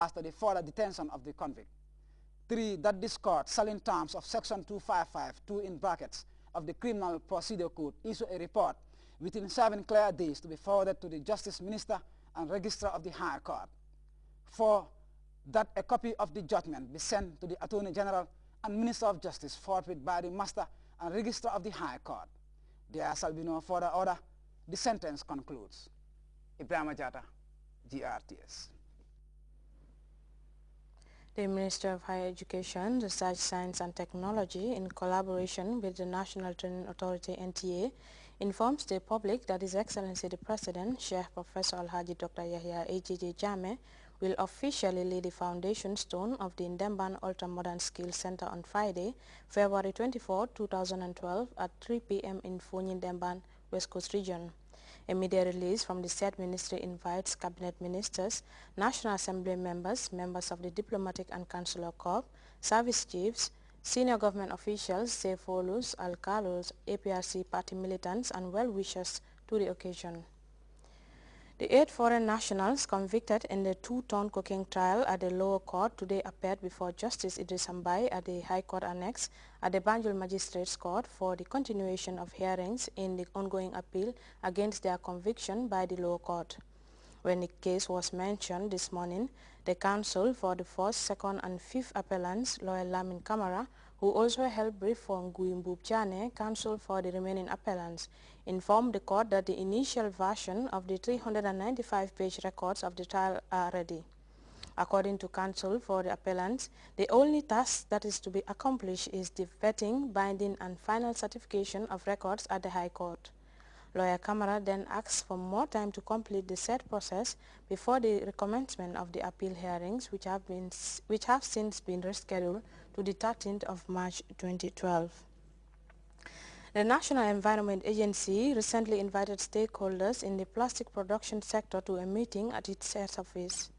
as to the further detention of the convict. 3. That this court, selling terms of Section 255(2) in brackets of the Criminal Procedure Code, issue a report within 7 clear days to be forwarded to the Justice Minister and Registrar of the High Court. 4. That a copy of the judgment be sent to the Attorney General and Minister of Justice forthwith by the Master and Registrar of the High Court. There shall be no further order. The sentence concludes. Ibrahima Jatta, GRTS. The Minister of Higher Education, Research, Science and Technology, in collaboration with the National Training Authority (NTA), informs the public that His Excellency the President, Sheikh Professor Alhaji Dr. Yahya AJJ Jammeh, will officially lay the foundation stone of the Ndemban Ultra-Modern Skills Center on Friday, February 24, 2012 at 3 p.m. in Fonyi Ndemban, West Coast Region. A media release from the said ministry invites cabinet ministers, National Assembly members, members of the Diplomatic and Consular Corps, service chiefs, senior government officials, stakeholders, alcalos, APRC party militants and well-wishers to the occasion. The 8 foreign nationals convicted in the 2-ton cocaine trial at the lower court today appeared before Justice Idris Ambai at the High Court Annex at the Banjul Magistrates Court for the continuation of hearings in the ongoing appeal against their conviction by the lower court. When the case was mentioned this morning, the counsel for the 1st, 2nd and 5th appellants, lawyer Lamin Kamara, who also held brief for Nguimbub Chane, counsel for the remaining appellants, informed the court that the initial version of the 395-page records of the trial are ready. According to counsel for the appellants, the only task that is to be accomplished is the vetting, binding and final certification of records at the High Court. Lawyer Kamara then asked for more time to complete the said process before the recommencement of the appeal hearings, which have since been rescheduled to the 13th of March 2012. The National Environment Agency recently invited stakeholders in the plastic production sector to a meeting at its head office.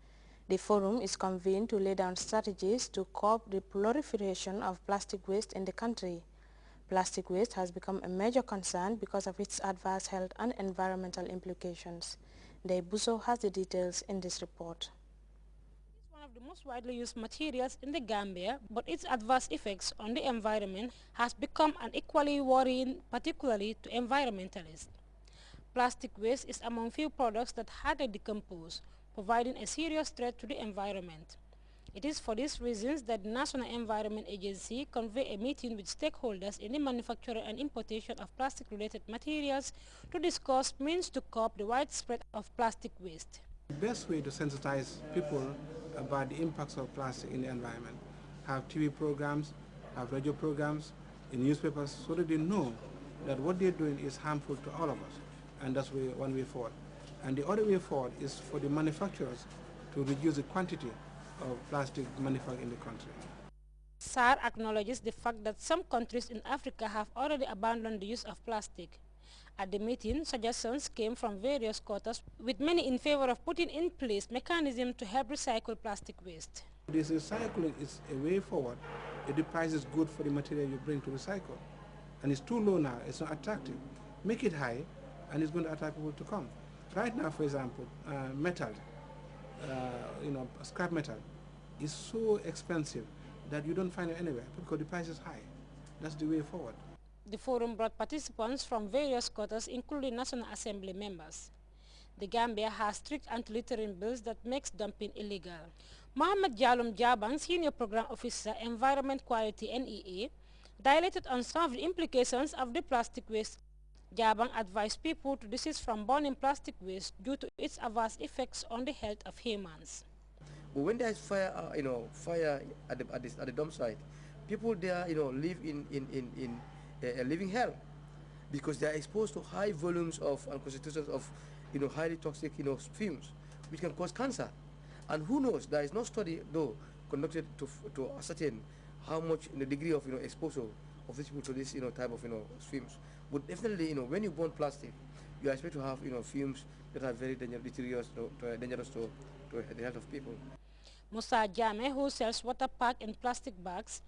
The forum is convened to lay down strategies to curb the proliferation of plastic waste in the country. Plastic waste has become a major concern because of its adverse health and environmental implications. Dei Buso has the details in this report. It is one of the most widely used materials in the Gambia, but its adverse effects on the environment has become an equally worrying, particularly to environmentalists. Plastic waste is among few products that hardly decompose, providing a serious threat to the environment. It is for these reasons that the National Environment Agency convened a meeting with stakeholders in the manufacture and importation of plastic-related materials to discuss means to curb the widespread of plastic waste. The best way to sensitize people about the impacts of plastic in the environment, have TV programs, have radio programs, in newspapers, so that they know that what they're doing is harmful to all of us, and that's one way forward. And the other way forward is for the manufacturers to reduce the quantity of plastic manufactured in the country. SAR acknowledges the fact that some countries in Africa have already abandoned the use of plastic. At the meeting, suggestions came from various quarters, with many in favor of putting in place mechanisms to help recycle plastic waste. This recycling is a way forward if the price is good for the material you bring to recycle. And it's too low now, it's not attractive. Make it high, and it's going to attract people to come. Right now, for example, metal, scrap metal is so expensive that you don't find it anywhere because the price is high. That's the way forward. The forum brought participants from various quarters, including National Assembly members. The Gambia has strict anti-littering bills that makes dumping illegal. Mohamed Jalum Jabang, Senior Program Officer, Environment Quality NEA, dilated on some of the implications of the plastic waste. Jabang advised people to desist from burning plastic waste due to its adverse effects on the health of humans. But when there is fire, fire at the dump site, people there, live in a living hell, because they are exposed to high volumes of and concentrations of, highly toxic, fumes, which can cause cancer. And who knows? There is no study though conducted to ascertain how much, the degree of, exposure of these people to this, type of, fumes. But definitely, when you burn plastic, you are expected to have, fumes that are very dangerous to the health of people. Musa Jame, who sells water pack in plastic bags,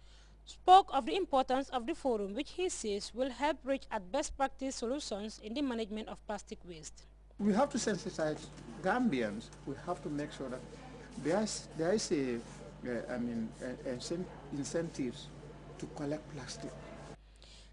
spoke of the importance of the forum, which he says will help reach at best practice solutions in the management of plastic waste. We have to sensitize Gambians. We have to make sure that There is incentives to collect plastic.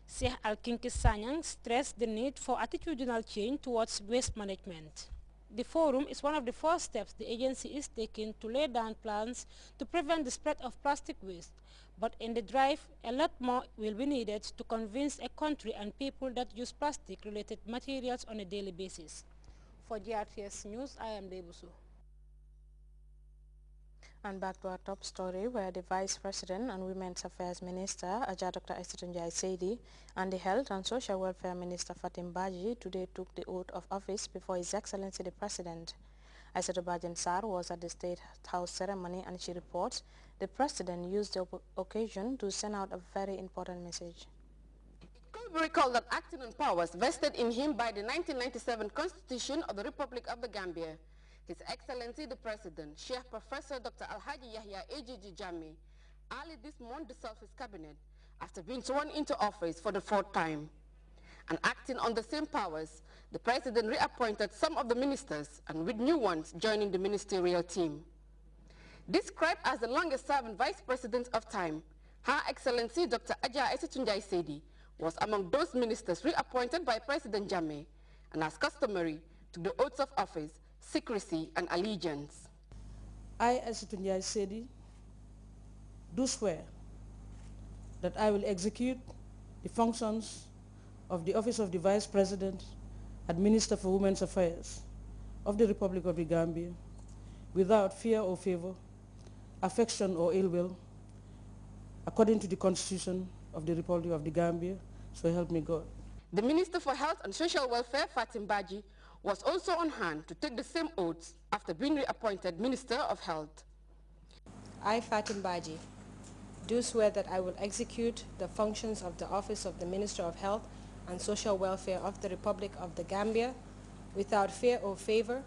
Sheikh Al-Kinki Sanyang stressed the need for attitudinal change towards waste management. The forum is one of the first steps the agency is taking to lay down plans to prevent the spread of plastic waste. But in the drive, a lot more will be needed to convince a country and people that use plastic-related materials on a daily basis. For GRTS News, I am Debusu. And back to our top story, where the Vice President and Women's Affairs Minister, Dr. Aissatou Saidi, and the Health and Social Welfare Minister, Fatim Baji, today took the oath of office before His Excellency the President. Aissatou Bajan Sar was at the State House ceremony, and she reports the President used the occasion to send out a very important message. It could be recalled that acting on powers vested in him by the 1997 Constitution of the Republic of the Gambia, His Excellency the President, Sheikh Professor Dr. Alhaji Yahya AGG Jammeh, early this month dissolved his cabinet after being sworn into office for the fourth time. And acting on the same powers, the President reappointed some of the ministers and with new ones joining the ministerial team. Described as the longest-serving Vice President of time, Her Excellency Dr. Aissatou Saidi was among those ministers reappointed by President Jammeh and, as customary, took the oaths of office, secrecy and allegiance. I, Aissatou Saidi, do swear that I will execute the functions of the Office of the Vice President and Minister for Women's Affairs of the Republic of the Gambia without fear or favor, affection or ill will, according to the Constitution of the Republic of the Gambia, so help me God. The Minister for Health and Social Welfare, Fatim Baji, was also on hand to take the same oaths after being reappointed Minister of Health. I, Fatim Baji, do swear that I will execute the functions of the Office of the Minister of Health and Social Welfare of the Republic of the Gambia without fear or favor,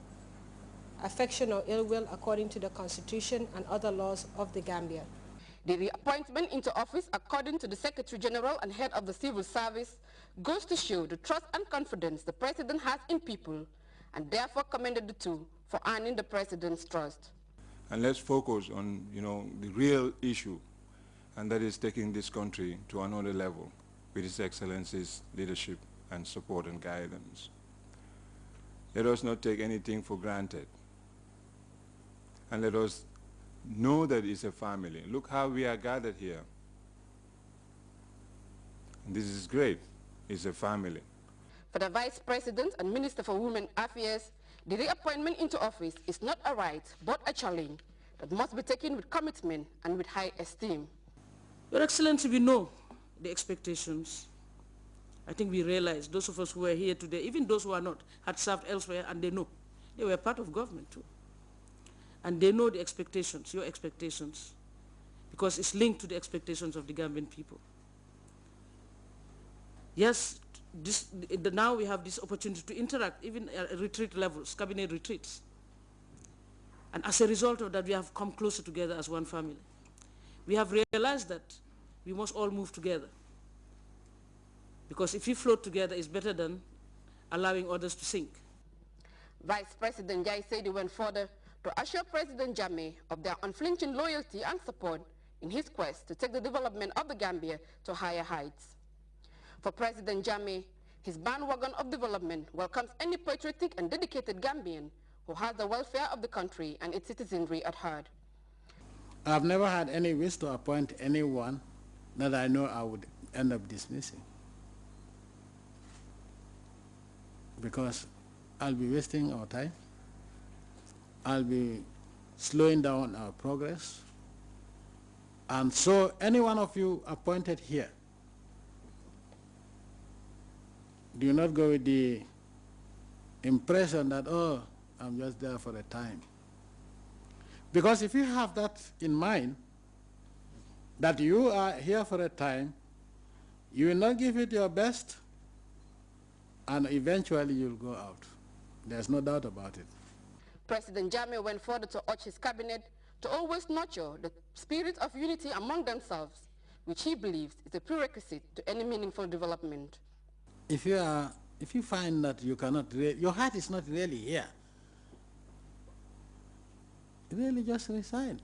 affection or ill will, according to the Constitution and other laws of the Gambia. The reappointment into office, according to the Secretary General and Head of the Civil Service, goes to show the trust and confidence the President has in people, and therefore commended the two for earning the President's trust. And let's focus on, the real issue, and that is taking this country to another level with His Excellency's leadership and support and guidance. Let us not take anything for granted, and let us know that it's a family. Look how we are gathered here. And this is great. It's a family. For the Vice President and Minister for Women Affairs, the reappointment into office is not a right, but a challenge that must be taken with commitment and with high esteem. Your Excellency, we know the expectations. I think we realize, those of us who are here today, even those who are not, had served elsewhere, and they know. They were part of government too. And they know the expectations, your expectations, because it's linked to the expectations of the Gambian people. Yes, now we have this opportunity to interact, even at retreat levels, cabinet retreats. And as a result of that, we have come closer together as one family. We have realized that we must all move together. Because if we float together, it's better than allowing others to sink. Vice President Jai Saidi went further to assure President Jammeh of their unflinching loyalty and support in his quest to take the development of the Gambia to higher heights. For President Jammeh, his bandwagon of development welcomes any patriotic and dedicated Gambian who has the welfare of the country and its citizenry at heart. I've never had any wish to appoint anyone that I know I would end up dismissing, because I'll be wasting our time. I'll be slowing down our progress. And so any one of you appointed here, do not go with the impression that, oh, I'm just there for a time. Because if you have that in mind, that you are here for a time, you will not give it your best, and eventually you'll go out. There's no doubt about it. President Jammeh went further to urge his cabinet to always nurture the spirit of unity among themselves, which he believes is a prerequisite to any meaningful development. If you find that you cannot, your heart is not really here, really just resign.